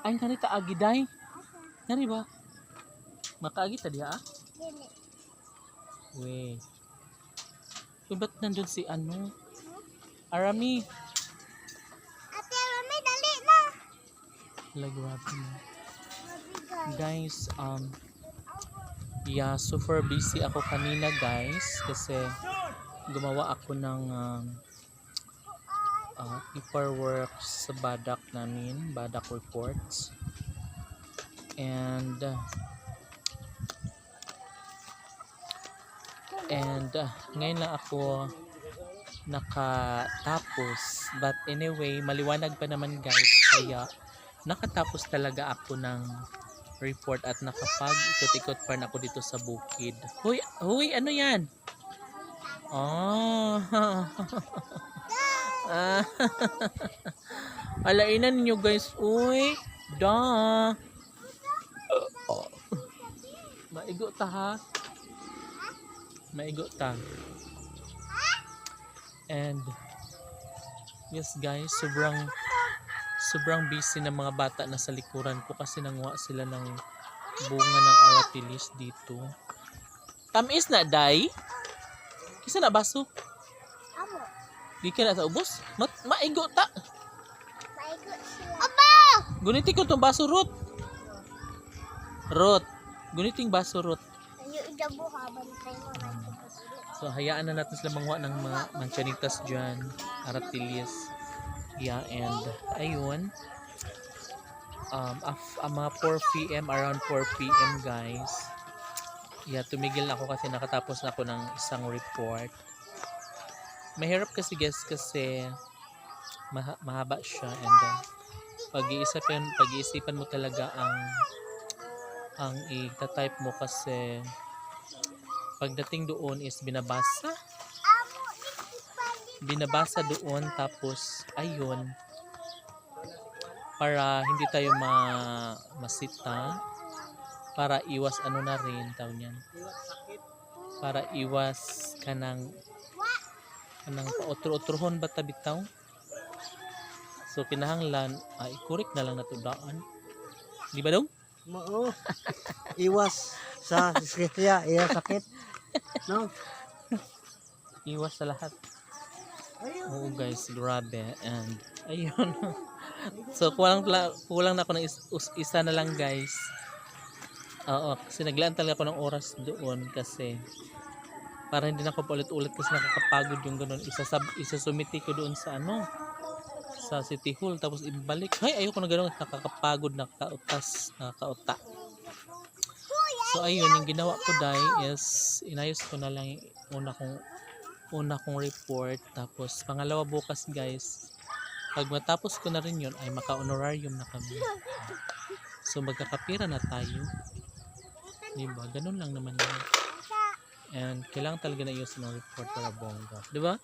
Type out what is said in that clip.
Ay, kanita agiday. Nari ba? Makaagi ta diha ah? Dili. Weh. So, ba't nandun si ano? Arami. Ate Rami, dali na. Grabe na. Mabigay. Guys, yeah, super busy ako kanina guys kasi gumawa ako ng paperwork sa badak namin, badak reports. And ngayon lang ako nakatapos, but anyway maliwanag pa naman guys, kaya nakatapos talaga ako ng report at nakapag ikot-ikot pa na ako dito sa bukid. Huy, ano yan? Oh. Alainan ninyo guys, uy. Da. Maigo ta ha. Maigo ta. And yes guys, sobrang busy ng mga bata na sa likuran ko kasi nanguha sila ng bunga ng aratilis dito. Tamis na day. Kisa na baso? Amo. Di ka na sa ubos? Maigo ta. Maigo sila. Aba! Guniti ko tong baso Ruth. Ruth. Guniting baso Ruth. Ayo idabo ha, bantay mo man. So hayaan na natin sila manguha ng mga manchanitas dyan, aratilis. Yeah, and ayun. Mga 4 PM, around 4 PM guys. Yeah, tumigil na ako kasi nakatapos na ako ng isang report. Mahirap kasi guys kasi mahaba siya, and then pag-iisipan mo talaga ang i-type mo kasi pagdating doon is binabasa doon, tapos ayun, para hindi tayo masita, para iwas ano na rin tawag niyan, para iwas kanang pautro-utrohon ba tabitaw. So kinahanglan i-correct na lang nato daan, di ba daw? Oo. Iwas sa diskesya, sakit. No? Iwas sa lahat. Oo guys, grabe. And ayun. So kulang na ako ng isa na lang guys. Oo, kasi naglaan talaga ako ng oras doon kasi para hindi na ako paulit-ulit kasi nakakapagod yung ganun. Isasumiti ko doon sa sa City Hall, tapos ibalik. Ay, ayoko na ganun, nakakapagod, nakakauta. So ayun, yung ginawa ko is inayos ko na lang yung una kong report, tapos pangalawa bukas guys, pag matapos ko na rin yun ay maka-honorarium na kami. So magkakapira na tayo, diba? Ganun lang naman yun. And kailangan talaga na ayusin ang report para bongga, diba?